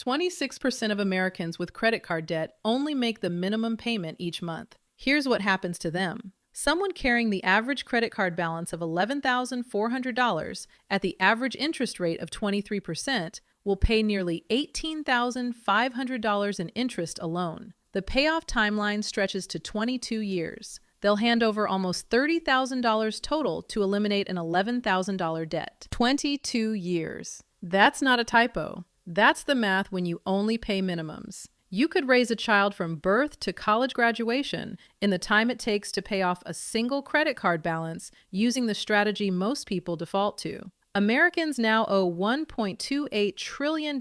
26% of Americans with credit card debt only make the minimum payment each month. Here's what happens to them. Someone carrying the average credit card balance of $11,400 at the average interest rate of 23% will pay nearly $18,500 in interest alone. The payoff timeline stretches to 22 years. They'll hand over almost $30,000 total to eliminate an $11,000 debt. 22 years. That's not a typo. That's the math when you only pay minimums. You could raise a child from birth to college graduation in the time it takes to pay off a single credit card balance using the strategy most people default to. Americans now owe $1.28 trillion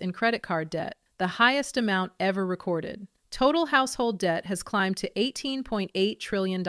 in credit card debt, the highest amount ever recorded. Total household debt has climbed to $18.8 trillion.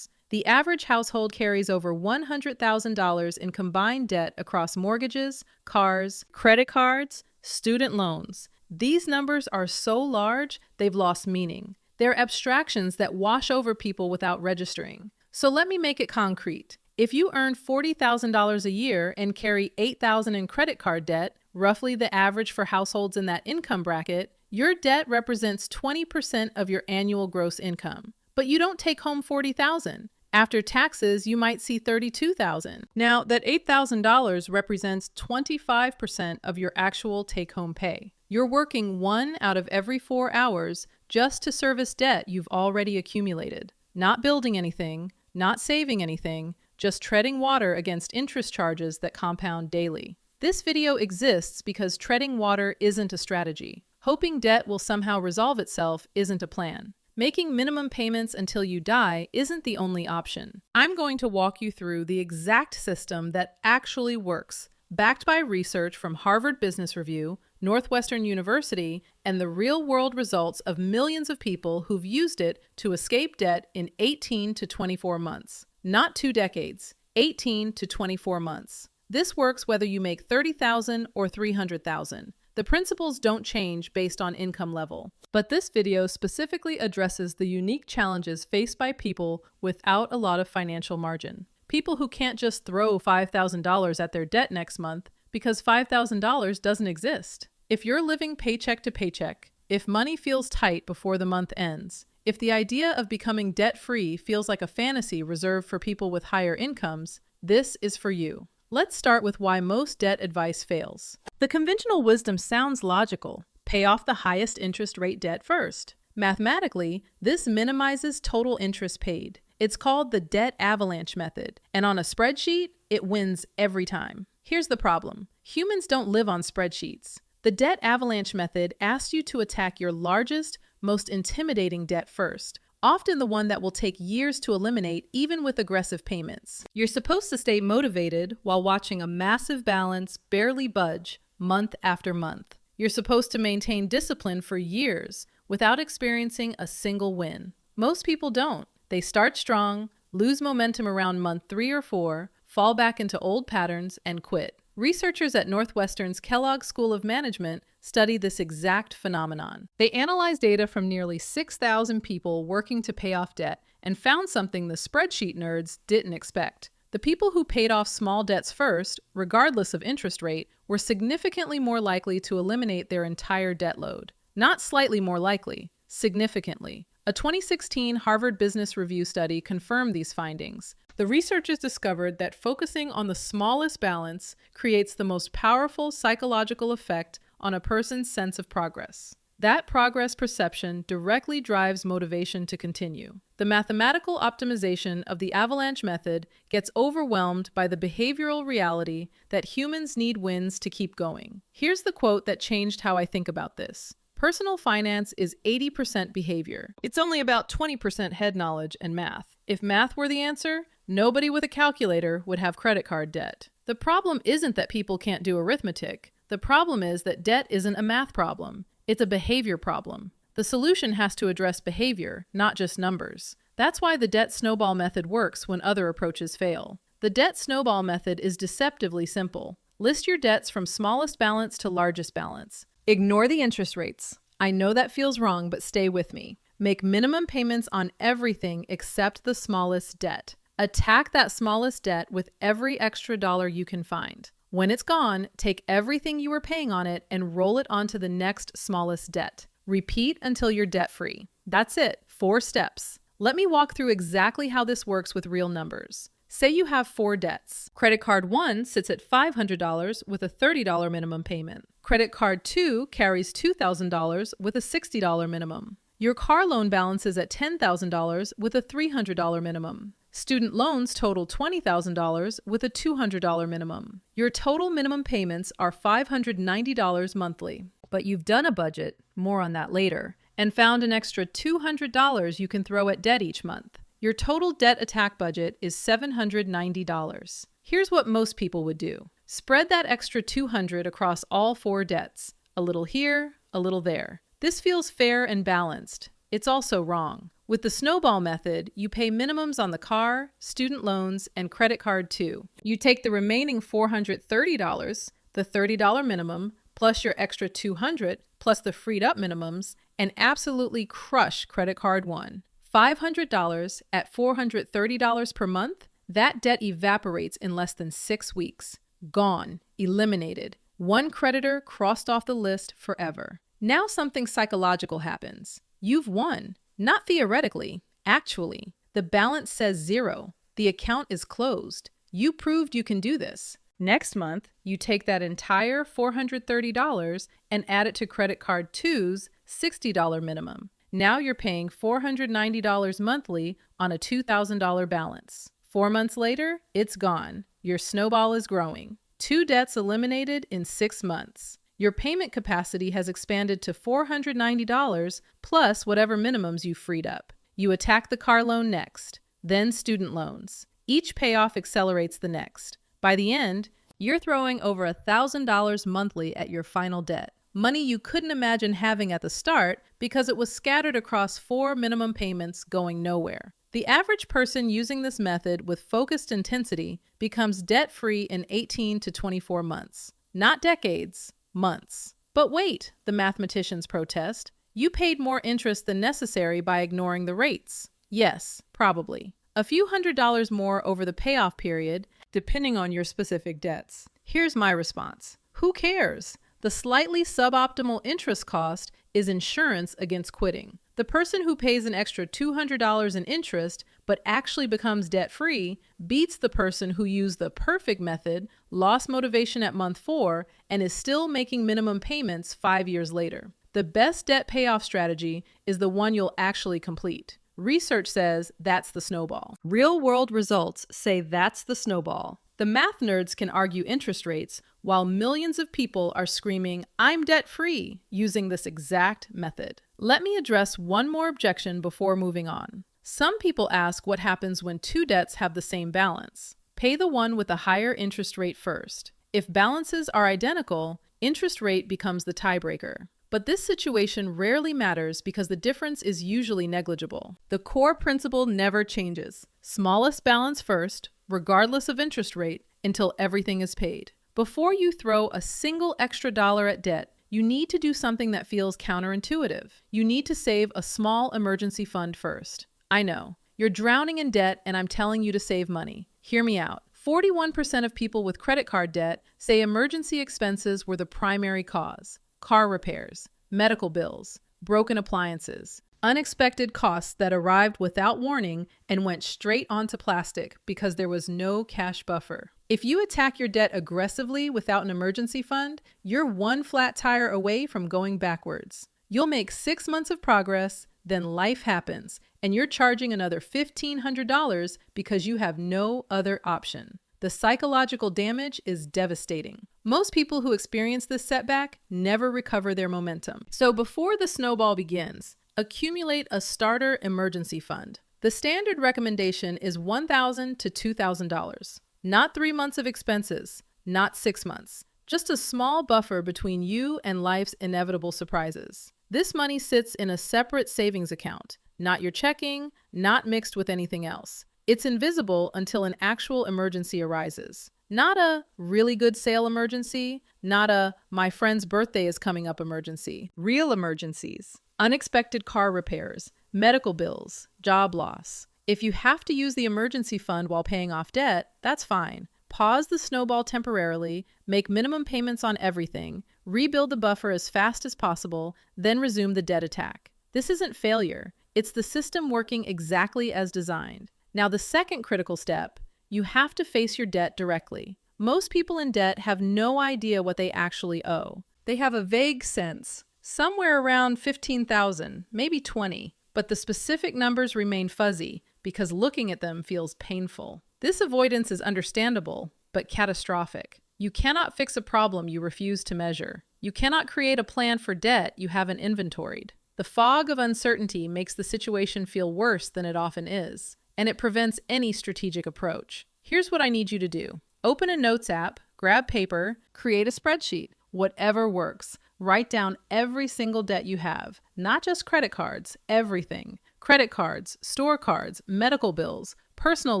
The average household carries over $100,000 in combined debt across mortgages, cars, credit cards, student loans. These numbers are so large, they've lost meaning. They're abstractions that wash over people without registering. So let me make it concrete. If you earn $40,000 a year and carry $8,000 in credit card debt, roughly the average for households in that income bracket, your debt represents 20% of your annual gross income. But you don't take home $40,000. After taxes, you might see $32,000. Now, that $8,000 represents 25% of your actual take-home pay. You're working 1 out of every 4 hours just to service debt you've already accumulated. Not building anything, not saving anything, just treading water against interest charges that compound daily. This video exists because treading water isn't a strategy. Hoping debt will somehow resolve itself isn't a plan. Making minimum payments until you die isn't the only option. I'm going to walk you through the exact system that actually works, backed by research from Harvard Business Review, Northwestern University, and the real-world results of millions of people who've used it to escape debt in 18 to 24 months. Not 2 decades, 18 to 24 months. This works whether you make $30,000 or $300,000. The principles don't change based on income level. But this video specifically addresses the unique challenges faced by people without a lot of financial margin. People who can't just throw $5,000 at their debt next month because $5,000 doesn't exist. If you're living paycheck to paycheck, if money feels tight before the month ends, if the idea of becoming debt-free feels like a fantasy reserved for people with higher incomes, this is for you. Let's start with why most debt advice fails. The conventional wisdom sounds logical. Pay off the highest interest rate debt first. Mathematically, this minimizes total interest paid. It's called the debt avalanche method, and on a spreadsheet, it wins every time. Here's the problem. Humans don't live on spreadsheets. The debt avalanche method asks you to attack your largest, most intimidating debt first, often the one that will take years to eliminate even with aggressive payments. You're supposed to stay motivated while watching a massive balance barely budge month after month. You're supposed to maintain discipline for years without experiencing a single win. Most people don't. They start strong, lose momentum around month 3 or 4, fall back into old patterns, and quit. Researchers at Northwestern's Kellogg School of Management studied this exact phenomenon. They analyzed data from nearly 6,000 people working to pay off debt and found something the spreadsheet nerds didn't expect. The people who paid off small debts first, regardless of interest rate, were significantly more likely to eliminate their entire debt load. Not slightly more likely, significantly. A 2016 Harvard Business Review study confirmed these findings. The researchers discovered that focusing on the smallest balance creates the most powerful psychological effect on a person's sense of progress. That progress perception directly drives motivation to continue. The mathematical optimization of the avalanche method gets overwhelmed by the behavioral reality that humans need wins to keep going. Here's the quote that changed how I think about this. Personal finance is 80% behavior. It's only about 20% head knowledge and math. If math were the answer, nobody with a calculator would have credit card debt. The problem isn't that people can't do arithmetic. The problem is that debt isn't a math problem. It's a behavior problem. The solution has to address behavior, not just numbers. That's why the debt snowball method works when other approaches fail. The debt snowball method is deceptively simple. List your debts from smallest balance to largest balance. Ignore the interest rates. I know that feels wrong, but stay with me. Make minimum payments on everything except the smallest debt. Attack that smallest debt with every extra dollar you can find. When it's gone, take everything you were paying on it and roll it onto the next smallest debt. Repeat until you're debt-free. That's it, 4 steps. Let me walk through exactly how this works with real numbers. Say you have 4 debts. Credit card 1 sits at $500 with a $30 minimum payment. Credit card 2 carries $2,000 with a $60 minimum. Your car loan balance is at $10,000 with a $300 minimum. Student loans total $20,000 with a $200 minimum. Your total minimum payments are $590 monthly. But you've done a budget, more on that later, and found an extra $200 you can throw at debt each month. Your total debt attack budget is $790. Here's what most people would do. Spread that extra $200 across all 4 debts. A little here, a little there. This feels fair and balanced. It's also wrong. With the Snowball method, you pay minimums on the car, student loans, and credit card too. You take the remaining $430, the $30 minimum, plus your extra $200, plus the freed up minimums, and absolutely crush credit card 1. $500 at $430 per month, that debt evaporates in less than 6 weeks. Gone. Eliminated. One creditor crossed off the list forever. Now something psychological happens. You've won. Not theoretically. Actually. The balance says 0. The account is closed. You proved you can do this. Next month, you take that entire $430 and add it to credit card 2's $60 minimum. Now you're paying $490 monthly on a $2,000 balance. 4 months later, it's gone. Your snowball is growing. 2 debts eliminated in 6 months. Your payment capacity has expanded to $490 plus whatever minimums you freed up. You attack the car loan next, then student loans. Each payoff accelerates the next. By the end, you're throwing over $1,000 monthly at your final debt. Money you couldn't imagine having at the start because it was scattered across 4 minimum payments going nowhere. The average person using this method with focused intensity becomes debt-free in 18 to 24 months. Not decades, months. But wait, the mathematicians protest. You paid more interest than necessary by ignoring the rates. Yes, probably. A few $100s more over the payoff period, depending on your specific debts. Here's my response. Who cares? The slightly suboptimal interest cost is insurance against quitting. The person who pays an extra $200 in interest but actually becomes debt-free beats the person who used the perfect method, lost motivation at month 4, and is still making minimum payments 5 years later. The best debt payoff strategy is the one you'll actually complete. Research says that's the snowball. Real-world results say that's the snowball. The math nerds can argue interest rates, while millions of people are screaming, "I'm debt-free," using this exact method. Let me address one more objection before moving on. Some people ask what happens when 2 debts have the same balance. Pay the one with a higher interest rate first. If balances are identical, interest rate becomes the tiebreaker. But this situation rarely matters because the difference is usually negligible. The core principle never changes. Smallest balance first, regardless of interest rate, until everything is paid. Before you throw a single extra dollar at debt, you need to do something that feels counterintuitive. You need to save a small emergency fund first. I know, you're drowning in debt and I'm telling you to save money. Hear me out. 41% of people with credit card debt say emergency expenses were the primary cause. Car repairs, medical bills, broken appliances, unexpected costs that arrived without warning and went straight onto plastic because there was no cash buffer. If you attack your debt aggressively without an emergency fund, you're one flat tire away from going backwards. You'll make 6 months of progress, then life happens, and you're charging another $1,500 because you have no other option. The psychological damage is devastating. Most people who experience this setback never recover their momentum. So before the snowball begins, accumulate a starter emergency fund. The standard recommendation is $1,000 to $2,000. Not 3 months of expenses, not 6 months. Just a small buffer between you and life's inevitable surprises. This money sits in a separate savings account, not your checking, not mixed with anything else. It's invisible until an actual emergency arises. Not a really good sale emergency, not a my friend's birthday is coming up emergency. Real emergencies. Unexpected car repairs, medical bills, job loss. If you have to use the emergency fund while paying off debt, that's fine. Pause the snowball temporarily, make minimum payments on everything, rebuild the buffer as fast as possible, then resume the debt attack. This isn't failure. It's the system working exactly as designed. Now, the second critical step, you have to face your debt directly. Most people in debt have no idea what they actually owe. They have a vague sense, somewhere around 15,000, maybe 20, but the specific numbers remain fuzzy because looking at them feels painful. This avoidance is understandable, but catastrophic. You cannot fix a problem you refuse to measure. You cannot create a plan for debt you haven't inventoried. The fog of uncertainty makes the situation feel worse than it often is, and it prevents any strategic approach. Here's what I need you to do. Open a notes app, grab paper, create a spreadsheet. Whatever works. Write down every single debt you have, not just credit cards, everything. Credit cards, store cards, medical bills, personal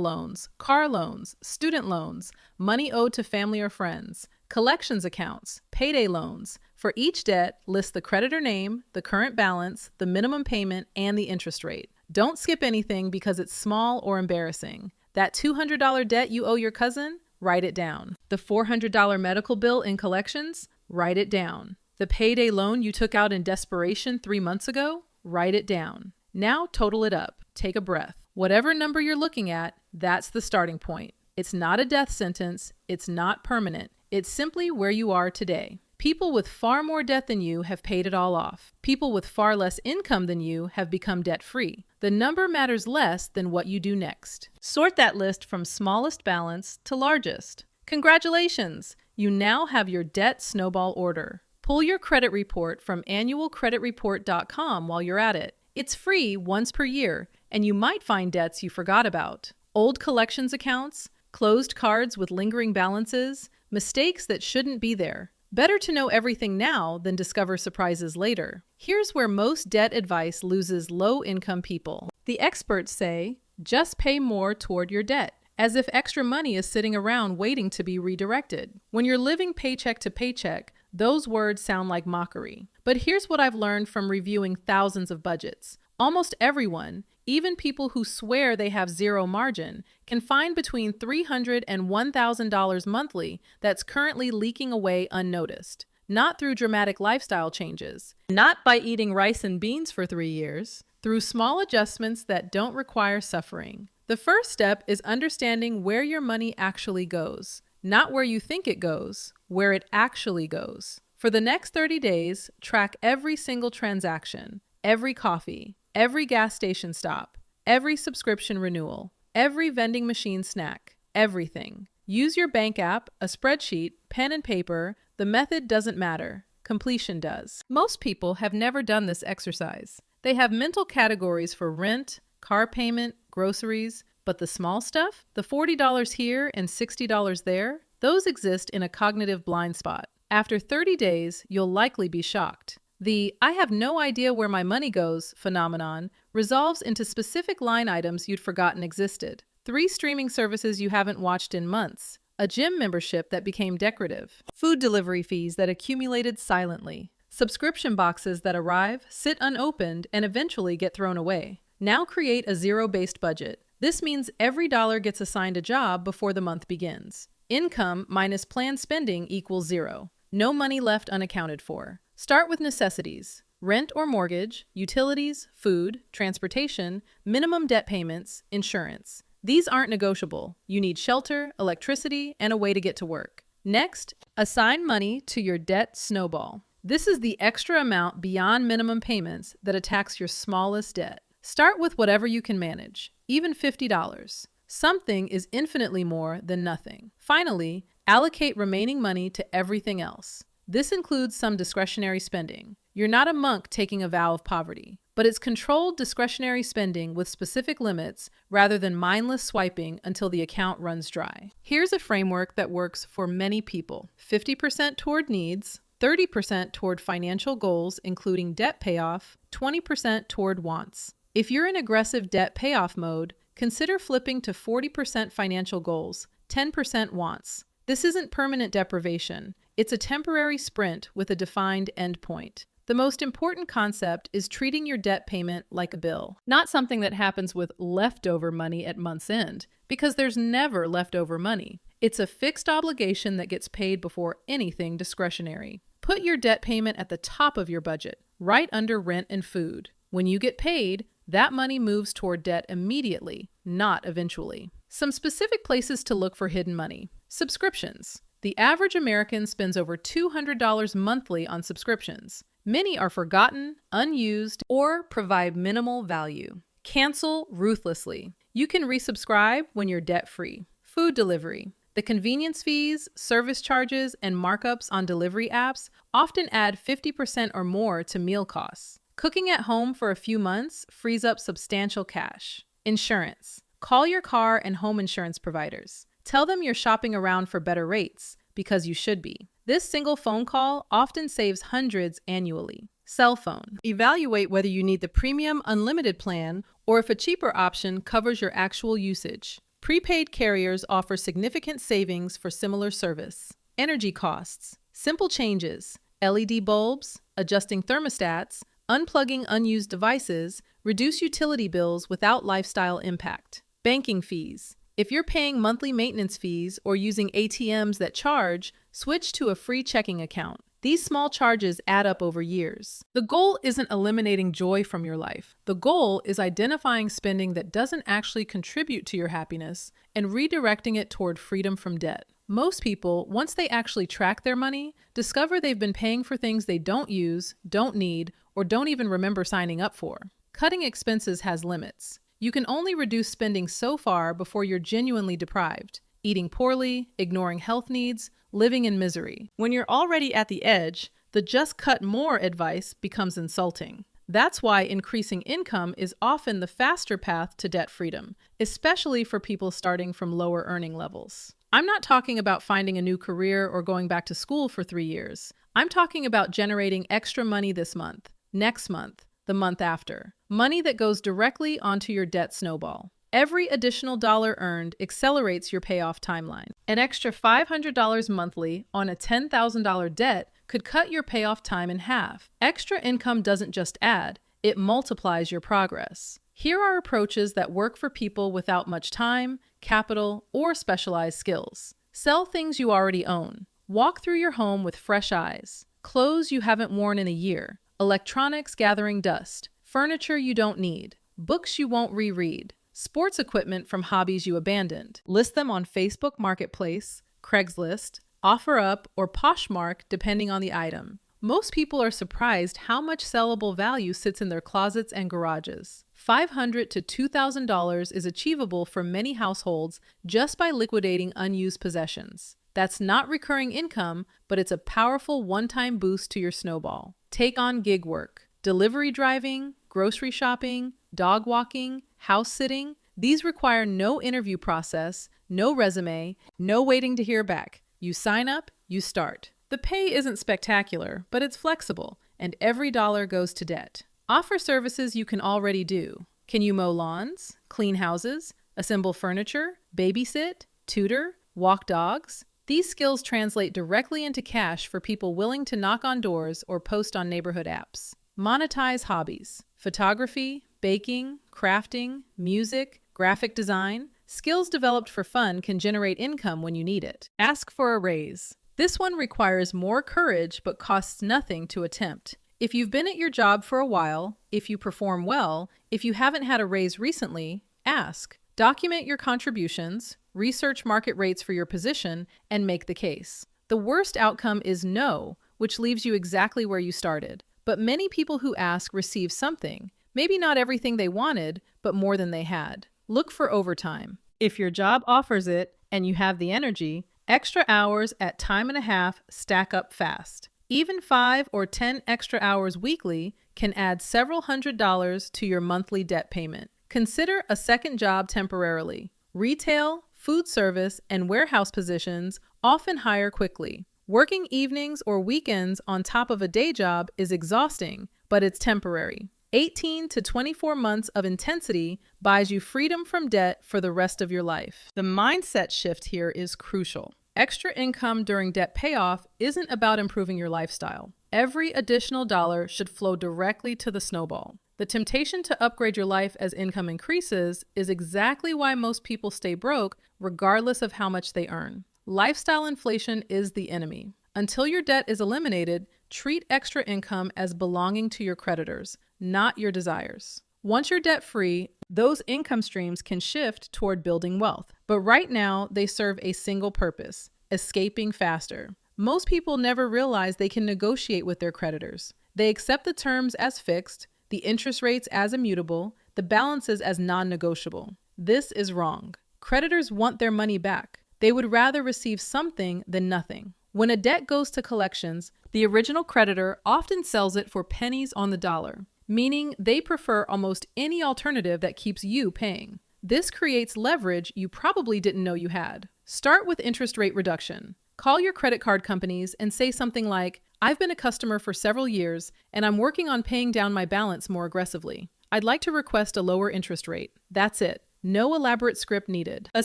loans, car loans, student loans, money owed to family or friends, collections accounts, payday loans. For each debt, list the creditor name, the current balance, the minimum payment, and the interest rate. Don't skip anything because it's small or embarrassing. That $200 debt you owe your cousin? Write it down. The $400 medical bill in collections? Write it down. The payday loan you took out in desperation 3 months ago? Write it down. Now total it up. Take a breath. Whatever number you're looking at, that's the starting point. It's not a death sentence. It's not permanent. It's simply where you are today. People with far more debt than you have paid it all off. People with far less income than you have become debt-free. The number matters less than what you do next. Sort that list from smallest balance to largest. Congratulations! You now have your debt snowball order. Pull your credit report from annualcreditreport.com while you're at it. It's free once per year, and you might find debts you forgot about. Old collections accounts, closed cards with lingering balances, mistakes that shouldn't be there. Better to know everything now than discover surprises later. Here's where most debt advice loses low-income people. The experts say, just pay more toward your debt, as if extra money is sitting around waiting to be redirected. When you're living paycheck to paycheck, those words sound like mockery. But here's what I've learned from reviewing thousands of budgets. Almost everyone, even people who swear they have zero margin, can find between $300 and $1,000 monthly that's currently leaking away unnoticed. Not through dramatic lifestyle changes, not by eating rice and beans for 3 years, through small adjustments that don't require suffering. The first step is understanding where your money actually goes. Not where you think it goes, where it actually goes. For the next 30 days, track every single transaction, every coffee, every gas station stop, every subscription renewal, every vending machine snack, everything. Use your bank app, a spreadsheet, pen and paper. The method doesn't matter. Completion does. Most people have never done this exercise. They have mental categories for rent, car payment, groceries, but the small stuff, the $40 here and $60 there, those exist in a cognitive blind spot. After 30 days, you'll likely be shocked. The "I have no idea where my money goes" phenomenon resolves into specific line items you'd forgotten existed. 3 streaming services you haven't watched in months. A gym membership that became decorative. Food delivery fees that accumulated silently. Subscription boxes that arrive, sit unopened, and eventually get thrown away. Now create a zero-based budget. This means every dollar gets assigned a job before the month begins. Income minus planned spending equals 0. No money left unaccounted for. Start with necessities. Rent or mortgage, utilities, food, transportation, minimum debt payments, insurance. These aren't negotiable. You need shelter, electricity, and a way to get to work. Next, assign money to your debt snowball. This is the extra amount beyond minimum payments that attacks your smallest debt. Start with whatever you can manage, even $50. Something is infinitely more than nothing. Finally, allocate remaining money to everything else. This includes some discretionary spending. You're not a monk taking a vow of poverty, but it's controlled discretionary spending with specific limits rather than mindless swiping until the account runs dry. Here's a framework that works for many people. 50% toward needs, 30% toward financial goals, including debt payoff, 20% toward wants. If you're in aggressive debt payoff mode, consider flipping to 40% financial goals, 10% wants. This isn't permanent deprivation. It's a temporary sprint with a defined endpoint. The most important concept is treating your debt payment like a bill, not something that happens with leftover money at month's end, because there's never leftover money. It's a fixed obligation that gets paid before anything discretionary. Put your debt payment at the top of your budget, right under rent and food. When you get paid, that money moves toward debt immediately, not eventually. Some specific places to look for hidden money. Subscriptions. The average American spends over $200 monthly on subscriptions. Many are forgotten, unused, or provide minimal value. Cancel ruthlessly. You can resubscribe when you're debt-free. Food delivery. The convenience fees, service charges, and markups on delivery apps often add 50% or more to meal costs. Cooking at home for a few months frees up substantial cash. Insurance. Call your car and home insurance providers. Tell them you're shopping around for better rates, because you should be. This single phone call often saves hundreds annually. Cell phone. Evaluate whether you need the premium unlimited plan or if a cheaper option covers your actual usage. Prepaid carriers offer significant savings for similar service. Energy costs. Simple changes. LED bulbs, adjusting thermostats, unplugging unused devices reduce utility bills without lifestyle impact. Banking fees. If you're paying monthly maintenance fees or using ATMs that charge, switch to a free checking account. These small charges add up over years. The goal isn't eliminating joy from your life. The goal is identifying spending that doesn't actually contribute to your happiness and redirecting it toward freedom from debt. Most people, once they actually track their money, discover they've been paying for things they don't use, don't need, or don't even remember signing up for. Cutting expenses has limits. You can only reduce spending so far before you're genuinely deprived, eating poorly, ignoring health needs, living in misery. When you're already at the edge, the just cut more advice becomes insulting. That's why increasing income is often the faster path to debt freedom, especially for people starting from lower earning levels. I'm not talking about finding a new career or going back to school for 3 years. I'm talking about generating extra money this month, next month, the month after. Money that goes directly onto your debt snowball. Every additional dollar earned accelerates your payoff timeline. An extra $500 monthly on a $10,000 debt could cut your payoff time in half. Extra income doesn't just add, it multiplies your progress. Here are approaches that work for people without much time, capital, or specialized skills. Sell things you already own. Walk through your home with fresh eyes. Clothes you haven't worn in a year. Electronics gathering dust. Furniture you don't need. Books you won't reread. Sports equipment from hobbies you abandoned. List them on Facebook Marketplace, Craigslist, OfferUp, or Poshmark depending on the item. Most people are surprised how much sellable value sits in their closets and garages. $500 to $2,000 is achievable for many households just by liquidating unused possessions. That's not recurring income, but it's a powerful one-time boost to your snowball. Take on gig work. Delivery driving, grocery shopping, dog walking, house sitting. These require no interview process, no resume, no waiting to hear back. You sign up, you start. The pay isn't spectacular, but it's flexible, and every dollar goes to debt. Offer services you can already do. Can you mow lawns, clean houses, assemble furniture, babysit, tutor, walk dogs? These skills translate directly into cash for people willing to knock on doors or post on neighborhood apps. Monetize hobbies. Photography, baking, crafting, music, graphic design. Skills developed for fun can generate income when you need it. Ask for a raise. This one requires more courage but costs nothing to attempt. If you've been at your job for a while, if you perform well, if you haven't had a raise recently, ask. Document your contributions, research market rates for your position, and make the case. The worst outcome is no, which leaves you exactly where you started. But many people who ask receive something. Maybe not everything they wanted, but more than they had. Look for overtime. If your job offers it and you have the energy, extra hours at time and a half stack up fast. Even 5 or 10 extra hours weekly can add several $100s to your monthly debt payment. Consider a second job temporarily. Retail, food service, and warehouse positions often hire quickly. Working evenings or weekends on top of a day job is exhausting, but it's temporary. 18 to 24 months of intensity buys you freedom from debt for the rest of your life. The mindset shift here is crucial. Extra income during debt payoff isn't about improving your lifestyle. Every additional dollar should flow directly to the snowball. The temptation to upgrade your life as income increases is exactly why most people stay broke regardless of how much they earn. Lifestyle inflation is the enemy. Until your debt is eliminated, treat extra income as belonging to your creditors, not your desires. Once you're debt-free, those income streams can shift toward building wealth. But right now, they serve a single purpose: escaping faster. Most people never realize they can negotiate with their creditors. They accept the terms as fixed, the interest rates as immutable, the balances as non-negotiable. This is wrong. Creditors want their money back. They would rather receive something than nothing. When a debt goes to collections, the original creditor often sells it for pennies on the dollar, meaning they prefer almost any alternative that keeps you paying. This creates leverage you probably didn't know you had. Start with interest rate reduction. Call your credit card companies and say something like, "I've been a customer for several years, and I'm working on paying down my balance more aggressively. I'd like to request a lower interest rate." That's it. No elaborate script needed. A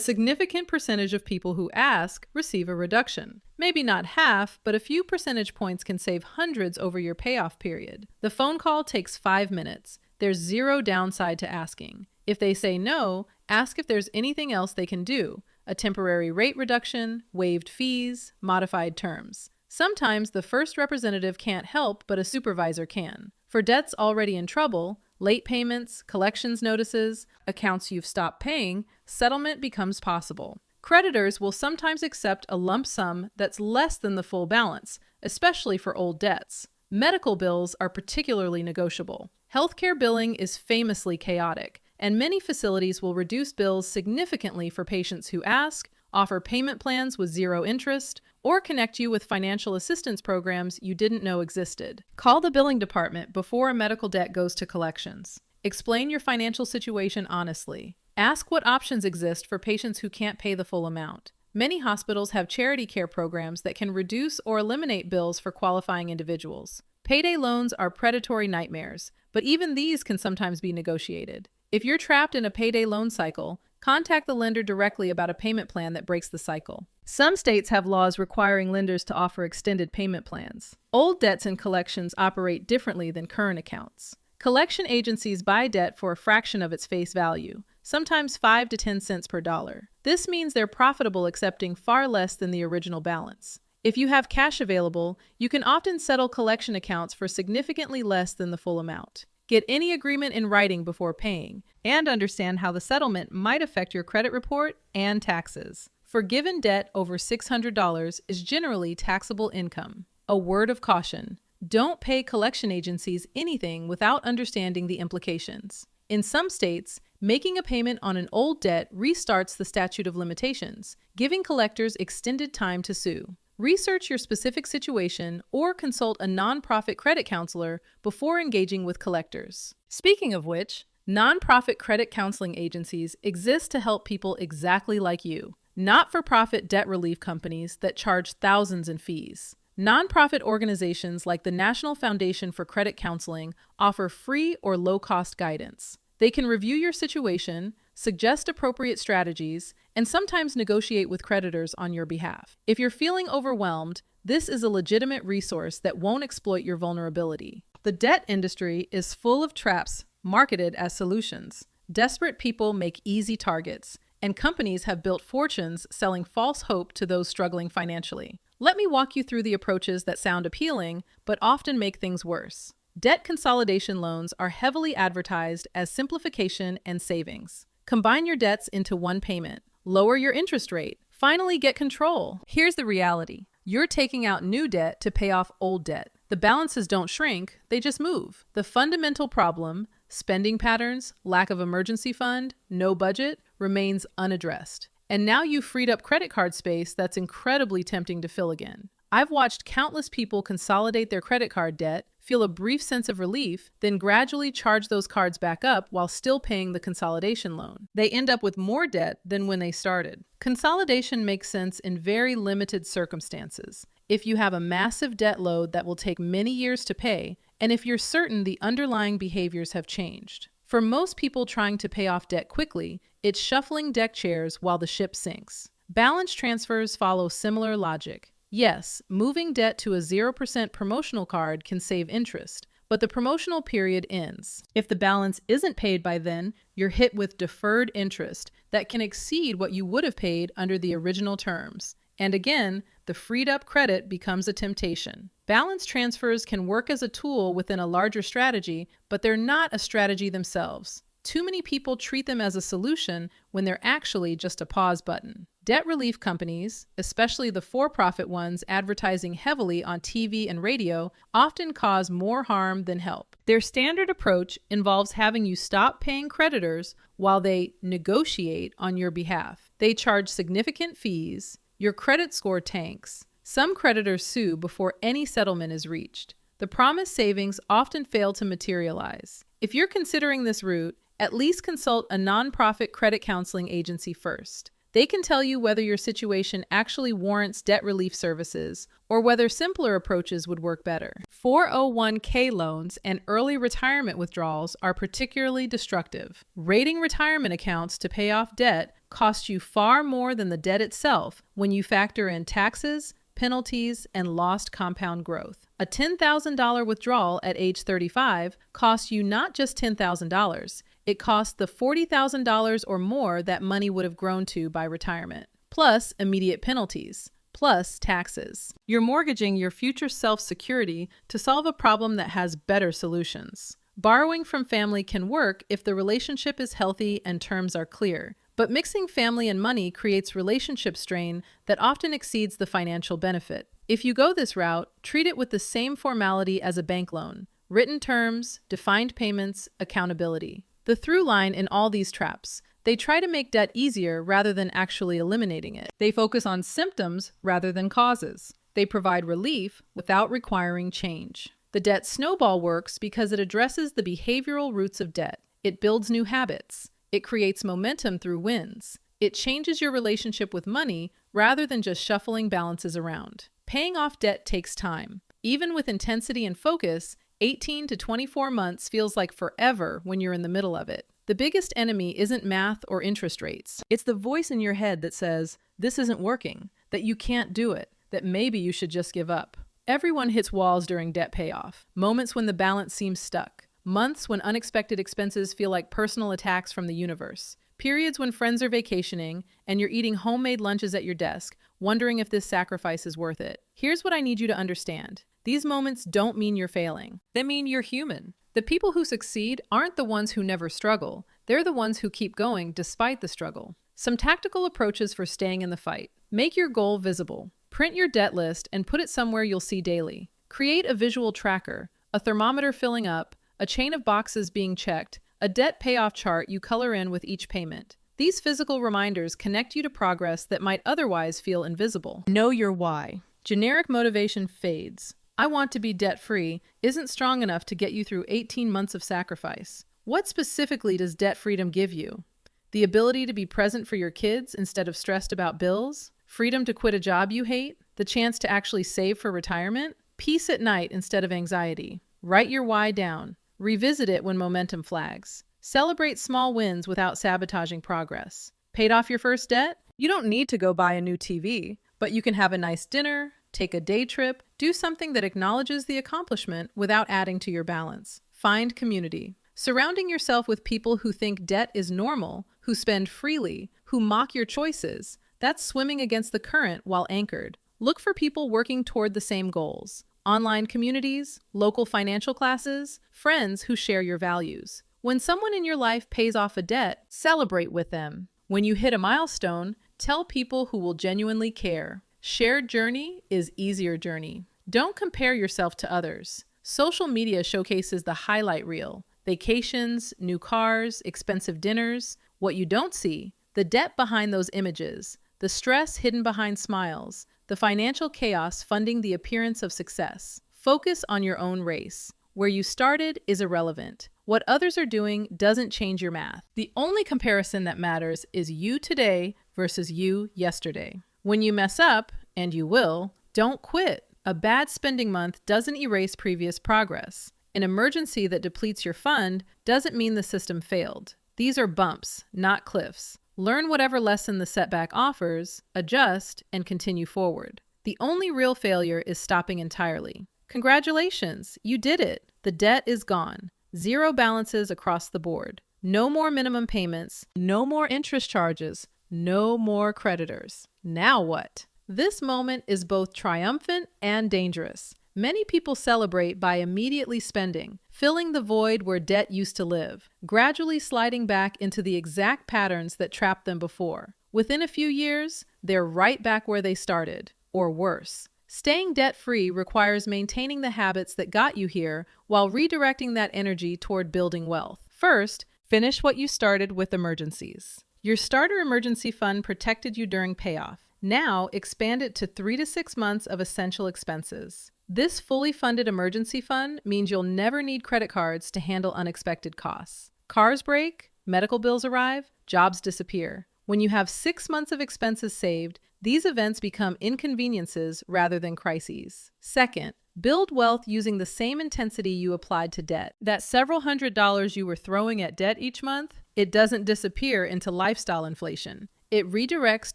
significant percentage of people who ask receive a reduction. Maybe not half, but a few percentage points can save hundreds over your payoff period. The phone call takes 5 minutes. There's zero downside to asking. If they say no, ask if there's anything else they can do: a temporary rate reduction, waived fees, modified terms. Sometimes the first representative can't help, but a supervisor can. For debts already in trouble, late payments, collections notices, accounts you've stopped paying, settlement becomes possible. Creditors will sometimes accept a lump sum that's less than the full balance, especially for old debts. Medical bills are particularly negotiable. Healthcare billing is famously chaotic, and many facilities will reduce bills significantly for patients who ask, offer payment plans with zero interest, or connect you with financial assistance programs you didn't know existed. Call the billing department before a medical debt goes to collections. Explain your financial situation honestly. Ask what options exist for patients who can't pay the full amount. Many hospitals have charity care programs that can reduce or eliminate bills for qualifying individuals. Payday loans are predatory nightmares, but even these can sometimes be negotiated. If you're trapped in a payday loan cycle, contact the lender directly about a payment plan that breaks the cycle. Some states have laws requiring lenders to offer extended payment plans. Old debts and collections operate differently than current accounts. Collection agencies buy debt for a fraction of its face value, sometimes 5 to 10 cents per dollar. This means they're profitable, accepting far less than the original balance. If you have cash available, you can often settle collection accounts for significantly less than the full amount. Get any agreement in writing before paying, and understand how the settlement might affect your credit report and taxes. Forgiven debt over $600 is generally taxable income. A word of caution: don't pay collection agencies anything without understanding the implications. In some states, making a payment on an old debt restarts the statute of limitations, giving collectors extended time to sue. Research your specific situation or consult a nonprofit credit counselor before engaging with collectors. Speaking of which, nonprofit credit counseling agencies exist to help people exactly like you. Not-for-profit debt relief companies that charge thousands in fees. Nonprofit organizations like the National Foundation for Credit Counseling offer free or low-cost guidance. They can review your situation, suggest appropriate strategies, and sometimes negotiate with creditors on your behalf. If you're feeling overwhelmed, this is a legitimate resource that won't exploit your vulnerability. The debt industry is full of traps marketed as solutions. Desperate people make easy targets, and companies have built fortunes selling false hope to those struggling financially. Let me walk you through the approaches that sound appealing, but often make things worse. Debt consolidation loans are heavily advertised as simplification and savings. Combine your debts into one payment, lower your interest rate, finally get control. Here's the reality: you're taking out new debt to pay off old debt. The balances don't shrink, they just move. The fundamental problem, spending patterns, lack of emergency fund, no budget, remains unaddressed. And now you've freed up credit card space that's incredibly tempting to fill again. I've watched countless people consolidate their credit card debt, feel a brief sense of relief, then gradually charge those cards back up while still paying the consolidation loan. They end up with more debt than when they started. Consolidation makes sense in very limited circumstances. If you have a massive debt load that will take many years to pay, and if you're certain the underlying behaviors have changed. For most people trying to pay off debt quickly, it's shuffling deck chairs while the ship sinks. Balance transfers follow similar logic. Yes, moving debt to a 0% promotional card can save interest, but the promotional period ends. If the balance isn't paid by then, you're hit with deferred interest that can exceed what you would have paid under the original terms. And again, the freed up credit becomes a temptation. Balance transfers can work as a tool within a larger strategy, but they're not a strategy themselves. Too many people treat them as a solution when they're actually just a pause button. Debt relief companies, especially the for-profit ones advertising heavily on TV and radio, often cause more harm than help. Their standard approach involves having you stop paying creditors while they negotiate on your behalf. They charge significant fees, your credit score tanks, some creditors sue before any settlement is reached. The promised savings often fail to materialize. If you're considering this route, at least consult a nonprofit credit counseling agency first. They can tell you whether your situation actually warrants debt relief services or whether simpler approaches would work better. 401k loans and early retirement withdrawals are particularly destructive. Raiding retirement accounts to pay off debt costs you far more than the debt itself when you factor in taxes, penalties, and lost compound growth. A $10,000 withdrawal at age 35 costs you not just $10,000, it costs the $40,000 or more that money would have grown to by retirement, plus immediate penalties, plus taxes. You're mortgaging your future self-security to solve a problem that has better solutions. Borrowing from family can work if the relationship is healthy and terms are clear. But mixing family and money creates relationship strain that often exceeds the financial benefit. If you go this route, treat it with the same formality as a bank loan: written terms, defined payments, accountability. The through line in all these traps: they try to make debt easier rather than actually eliminating it. They focus on symptoms rather than causes. They provide relief without requiring change. The debt snowball works because it addresses the behavioral roots of debt. It builds new habits. It creates momentum through wins. It changes your relationship with money rather than just shuffling balances around. Paying off debt takes time. Even with intensity and focus, 18 to 24 months feels like forever when you're in the middle of it. The biggest enemy isn't math or interest rates. It's the voice in your head that says, this isn't working, that you can't do it, that maybe you should just give up. Everyone hits walls during debt payoff, moments when the balance seems stuck. Months when unexpected expenses feel like personal attacks from the universe. Periods when friends are vacationing and you're eating homemade lunches at your desk, wondering if this sacrifice is worth it. Here's what I need you to understand. These moments don't mean you're failing. They mean you're human. The people who succeed aren't the ones who never struggle. They're the ones who keep going despite the struggle. Some tactical approaches for staying in the fight. Make your goal visible. Print your debt list and put it somewhere you'll see daily. Create a visual tracker, a thermometer filling up, a chain of boxes being checked, a debt payoff chart you color in with each payment. These physical reminders connect you to progress that might otherwise feel invisible. Know your why. Generic motivation fades. I want to be debt-free isn't strong enough to get you through 18 months of sacrifice. What specifically does debt freedom give you? The ability to be present for your kids instead of stressed about bills? Freedom to quit a job you hate? The chance to actually save for retirement? Peace at night instead of anxiety. Write your why down. Revisit it when momentum flags. Celebrate small wins without sabotaging progress. Paid off your first debt? You don't need to go buy a new TV, but you can have a nice dinner, take a day trip, do something that acknowledges the accomplishment without adding to your balance. Find community. Surrounding yourself with people who think debt is normal, who spend freely, who mock your choices, that's swimming against the current while anchored. Look for people working toward the same goals. Online communities, local financial classes, friends who share your values. When someone in your life pays off a debt, celebrate with them. When you hit a milestone, tell people who will genuinely care. Shared journey is easier journey. Don't compare yourself to others. Social media showcases the highlight reel. Vacations, new cars, expensive dinners. What you don't see, the debt behind those images, the stress hidden behind smiles, the financial chaos funding the appearance of success. Focus on your own race. Where you started is irrelevant. What others are doing doesn't change your math. The only comparison that matters is you today versus you yesterday. When you mess up, and you will, don't quit. A bad spending month doesn't erase previous progress. An emergency that depletes your fund doesn't mean the system failed. These are bumps, not cliffs. Learn whatever lesson the setback offers, adjust, and continue forward. The only real failure is stopping entirely. Congratulations, you did it. The debt is gone. Zero balances across the board. No more minimum payments, no more interest charges, no more creditors. Now what? This moment is both triumphant and dangerous. Many people celebrate by immediately spending, filling the void where debt used to live, gradually sliding back into the exact patterns that trapped them before. Within a few years, they're right back where they started, or worse. Staying debt-free requires maintaining the habits that got you here while redirecting that energy toward building wealth. First, finish what you started with emergencies. Your starter emergency fund protected you during payoff. Now, expand it to 3 to 6 months of essential expenses. This fully funded emergency fund means you'll never need credit cards to handle unexpected costs. Cars break, medical bills arrive, jobs disappear. When you have 6 months of expenses saved, these events become inconveniences rather than crises. Second, build wealth using the same intensity you applied to debt. That several $100s you were throwing at debt each month, it doesn't disappear into lifestyle inflation. It redirects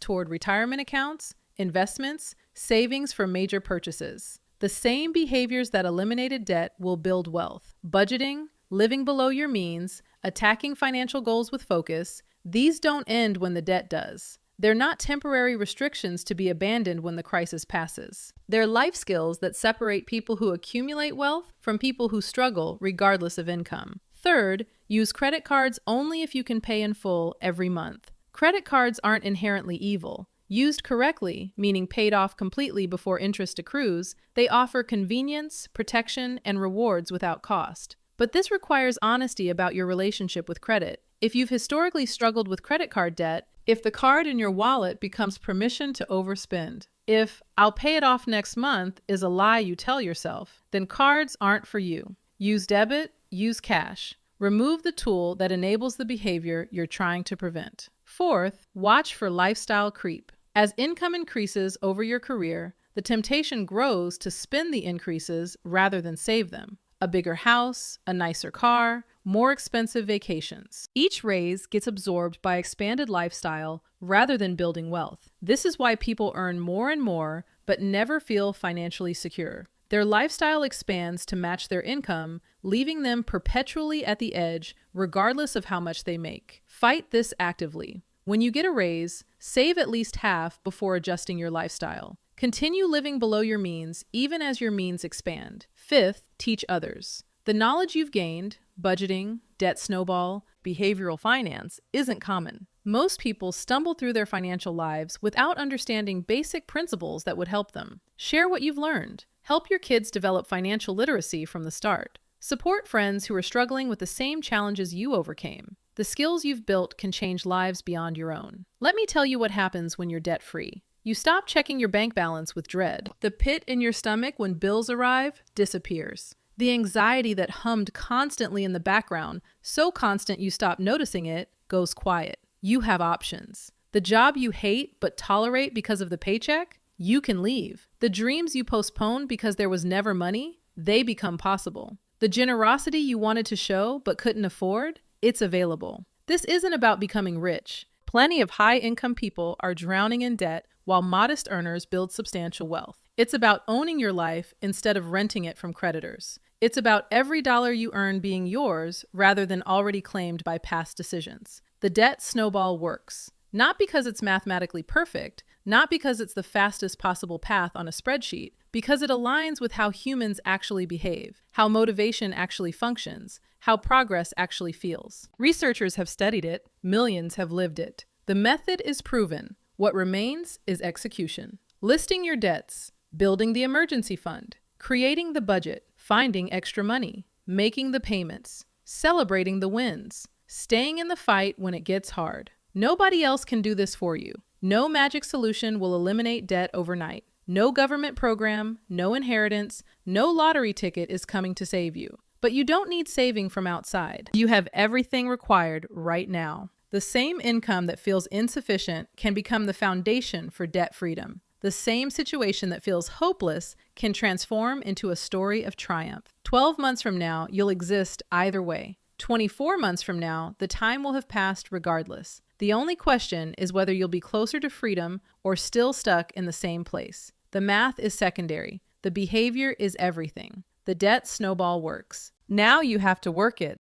toward retirement accounts, investments, savings for major purchases. The same behaviors that eliminated debt will build wealth. Budgeting, living below your means, attacking financial goals with focus, these don't end when the debt does. They're not temporary restrictions to be abandoned when the crisis passes. They're life skills that separate people who accumulate wealth from people who struggle regardless of income. Third, use credit cards only if you can pay in full every month. Credit cards aren't inherently evil. Used correctly, meaning paid off completely before interest accrues, they offer convenience, protection, and rewards without cost. But this requires honesty about your relationship with credit. If you've historically struggled with credit card debt, if the card in your wallet becomes permission to overspend, if "I'll pay it off next month" is a lie you tell yourself, then cards aren't for you. Use debit, use cash. Remove the tool that enables the behavior you're trying to prevent. Fourth, watch for lifestyle creep. As income increases over your career, the temptation grows to spend the increases rather than save them. A bigger house, a nicer car, more expensive vacations. Each raise gets absorbed by expanded lifestyle rather than building wealth. This is why people earn more and more, but never feel financially secure. Their lifestyle expands to match their income, leaving them perpetually at the edge, regardless of how much they make. Fight this actively. When you get a raise, save at least half before adjusting your lifestyle. Continue living below your means, even as your means expand. Fifth, teach others. The knowledge you've gained, budgeting, debt snowball, behavioral finance, isn't common. Most people stumble through their financial lives without understanding basic principles that would help them. Share what you've learned. Help your kids develop financial literacy from the start. Support friends who are struggling with the same challenges you overcame. The skills you've built can change lives beyond your own. Let me tell you what happens when you're debt-free. You stop checking your bank balance with dread. The pit in your stomach when bills arrive disappears. The anxiety that hummed constantly in the background, so constant you stop noticing it, goes quiet. You have options. The job you hate but tolerate because of the paycheck, you can leave. The dreams you postponed because there was never money, they become possible. The generosity you wanted to show but couldn't afford, it's available. This isn't about becoming rich. Plenty of high-income people are drowning in debt while modest earners build substantial wealth. It's about owning your life instead of renting it from creditors. It's about every dollar you earn being yours rather than already claimed by past decisions. The debt snowball works. Not because it's mathematically perfect, not because it's the fastest possible path on a spreadsheet, because it aligns with how humans actually behave, how motivation actually functions, how progress actually feels. Researchers have studied it, millions have lived it. The method is proven. What remains is execution. Listing your debts, building the emergency fund, creating the budget, finding extra money, making the payments, celebrating the wins, staying in the fight when it gets hard. Nobody else can do this for you. No magic solution will eliminate debt overnight. No government program, no inheritance, no lottery ticket is coming to save you. But you don't need saving from outside. You have everything required right now. The same income that feels insufficient can become the foundation for debt freedom. The same situation that feels hopeless can transform into a story of triumph. 12 months from now, you'll exist either way. 24 months from now, the time will have passed regardless. The only question is whether you'll be closer to freedom or still stuck in the same place. The math is secondary. The behavior is everything. The debt snowball works. Now you have to work it.